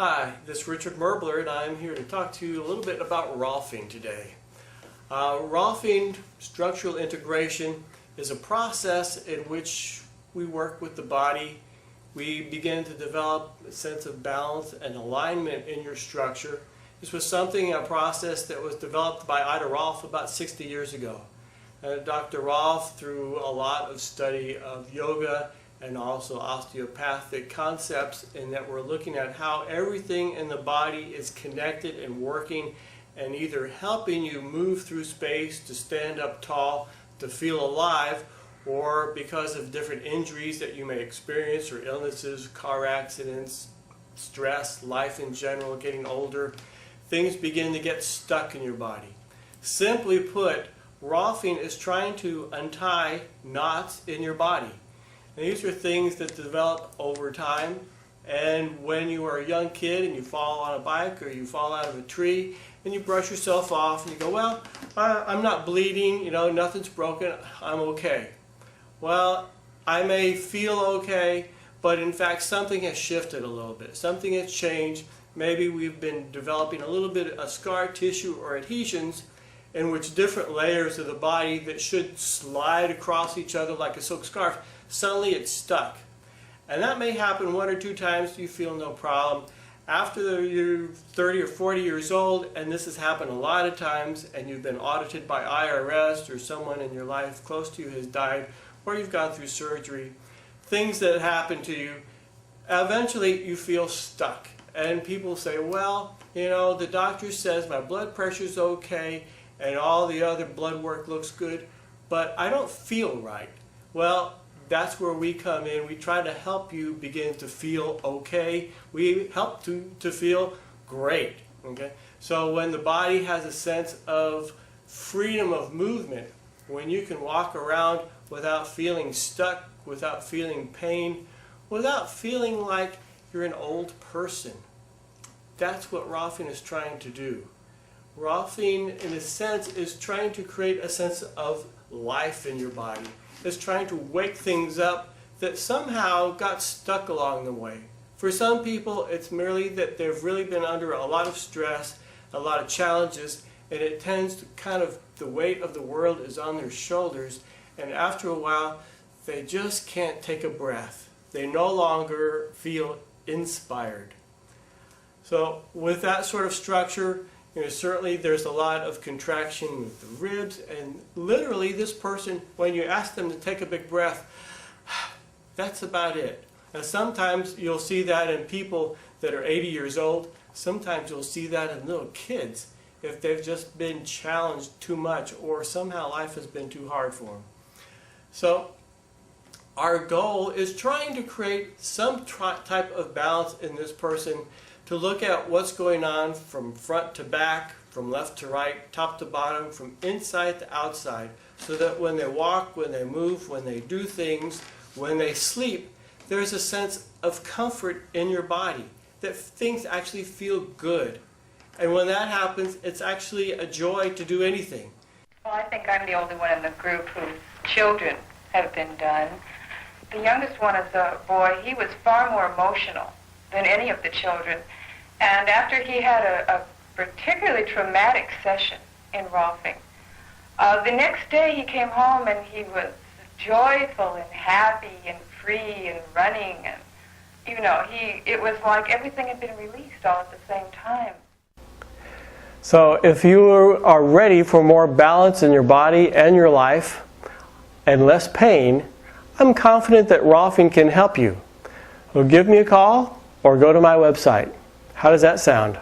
Hi, this is Richard Merbler, and I'm here to talk to you a little bit about Rolfing today. Rolfing, structural integration, is a process in which we work with the body. We begin to develop a sense of balance and alignment in your structure. This was a process that was developed by Rolf about 60 years ago. Dr. Rolf, through a lot of study of yoga and also osteopathic concepts, in that we're looking at how everything in the body is connected and working and either helping you move through space to stand up tall, to feel alive, or because of different injuries that you may experience or illnesses, car accidents, stress, life in general, getting older, things begin to get stuck in your body. Simply put, Rolfing is trying to untie knots in your body. And these are things that develop over time, and when you are a young kid and you fall on a bike or you fall out of a tree and you brush yourself off and you go, well, I'm not bleeding, nothing's broken, I'm okay. Well, I may feel okay, but in fact something has shifted a little bit. Something has changed. Maybe we've been developing a little bit of scar tissue or adhesions in which different layers of the body that should slide across each other like a silk scarf, suddenly it's stuck. And that may happen 1 or 2 times, you feel no problem. After you're 30 or 40 years old, and this has happened a lot of times, and you've been audited by IRS, or someone in your life close to you has died, or you've gone through surgery, things that happen to you, eventually you feel stuck. And people say, well, the doctor says my blood pressure's okay, and all the other blood work looks good, but I don't feel right. Well, that's where we come in. We try to help you begin to feel okay. We help to feel great. Okay? So when the body has a sense of freedom of movement, when you can walk around without feeling stuck, without feeling pain, without feeling like you're an old person, that's what Rolfing is trying to do. Rolfing, in a sense, is trying to create a sense of life in your body. It's trying to wake things up that somehow got stuck along the way. For some people, it's merely that they've really been under a lot of stress, a lot of challenges, and it tends to the weight of the world is on their shoulders, and after a while, they just can't take a breath. They no longer feel inspired. So with that sort of structure, certainly there's a lot of contraction with the ribs, and literally this person, when you ask them to take a big breath, that's about it. Now sometimes you'll see that in people that are 80 years old. Sometimes you'll see that in little kids if they've just been challenged too much or somehow life has been too hard for them. So our goal is trying to create some type of balance in this person, to look at what's going on from front to back, from left to right, top to bottom, from inside to outside, so that when they walk, when they move, when they do things, when they sleep, there's a sense of comfort in your body, that things actually feel good. And when that happens, it's actually a joy to do anything. Well, I think I'm the only one in the group whose children have been done. The youngest one is a boy. He was far more emotional than any of the children. And after he had a particularly traumatic session in Rolfing, the next day he came home and he was joyful and happy and free and running, and it was like everything had been released all at the same time. So if you are ready for more balance in your body and your life and less pain, I'm confident that Rolfing can help you. So give me a call or go to my website. How does that sound?